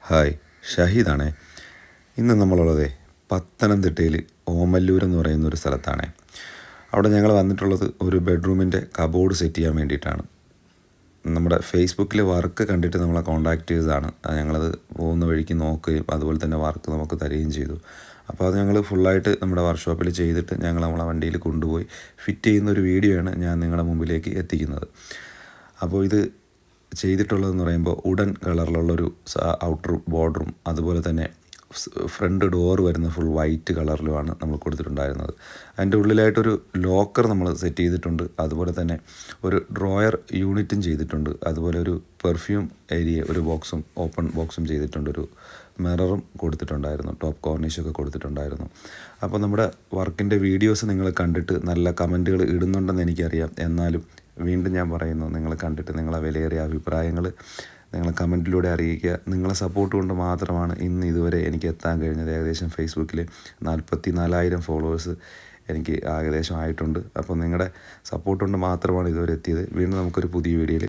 Hi, ഷഹീദാണേ. ഇന്ന് നമ്മളുള്ളത് പത്തനംതിട്ടയിൽ ഓമല്ലൂർ എന്ന് പറയുന്ന ഒരു സ്ഥലത്താണ്. അവിടെ ഞങ്ങൾ വന്നിട്ടുള്ളത് ഒരു ബെഡ്റൂമിൻ്റെ കബോർഡ് സെറ്റ് ചെയ്യാൻ വേണ്ടിയിട്ടാണ്. നമ്മുടെ ഫേസ്ബുക്കിൽ വർക്ക് കണ്ടിട്ട് നമ്മളെ കോൺടാക്റ്റ് ചെയ്തതാണ്. ഞങ്ങളത് പോകുന്ന വഴിക്ക് നോക്കുകയും അതുപോലെ തന്നെ വർക്ക് നമുക്ക് തരികയും ചെയ്തു. അപ്പോൾ അത് ഞങ്ങൾ ഫുള്ളായിട്ട് നമ്മുടെ വർക്ക്ഷോപ്പിൽ ചെയ്തിട്ട് ഞങ്ങൾ നമ്മളെ വണ്ടിയിൽ കൊണ്ടുപോയി ഫിറ്റ് ചെയ്യുന്ന ഒരു വീഡിയോയാണ് ഞാൻ നിങ്ങളുടെ മുമ്പിലേക്ക് എത്തിക്കുന്നത്. അപ്പോൾ ഇത് ചെയ്തിട്ടുള്ളതെന്ന് പറയുമ്പോൾ വുഡൻ കളറിലുള്ളൊരു ഔട്ടർ ബോർഡറും അതുപോലെ തന്നെ ഫ്രണ്ട് ഡോർ വരുന്ന ഫുൾ വൈറ്റ് കളറിലുമാണ് നമ്മൾ കൊടുത്തിട്ടുണ്ടായിരുന്നത്. അതിൻ്റെ ഉള്ളിലായിട്ടൊരു ലോക്കർ നമ്മൾ സെറ്റ് ചെയ്തിട്ടുണ്ട്. അതുപോലെ തന്നെ ഒരു ഡ്രോയർ യൂണിറ്റും ചെയ്തിട്ടുണ്ട്. അതുപോലെ ഒരു പെർഫ്യൂം ഏരിയ ഒരു ബോക്സും ഓപ്പൺ ബോക്സും ചെയ്തിട്ടുണ്ട്. ഒരു മിററും കൊടുത്തിട്ടുണ്ടായിരുന്നു. ടോപ്പ് കോർണിഷൊക്കെ കൊടുത്തിട്ടുണ്ടായിരുന്നു. അപ്പോൾ നമ്മുടെ വർക്കിൻ്റെ വീഡിയോസ് നിങ്ങൾ കണ്ടിട്ട് നല്ല കമൻറ്റുകൾ ഇടുന്നുണ്ടെന്ന് എനിക്കറിയാം. എന്നാലും വീണ്ടും ഞാൻ പറയുന്നു, നിങ്ങൾ കണ്ടിട്ട് നിങ്ങളെ വിലയേറിയ അഭിപ്രായങ്ങൾ നിങ്ങൾ കമൻറ്റിലൂടെ അറിയിക്കുക. നിങ്ങളെ സപ്പോർട്ട് കൊണ്ട് മാത്രമാണ് ഇന്ന് ഇതുവരെ എനിക്ക് എത്താൻ കഴിഞ്ഞത്. ഏകദേശം ഫേസ്ബുക്കിൽ 44,000 ഫോളോവേഴ്സ് എനിക്ക് ഏകദേശം ആയിട്ടുണ്ട്. അപ്പോൾ നിങ്ങളുടെ സപ്പോർട്ട് കൊണ്ട് മാത്രമാണ് ഇതുവരെ എത്തിയത്. വീണ്ടും നമുക്കൊരു പുതിയ വീഡിയോയിൽ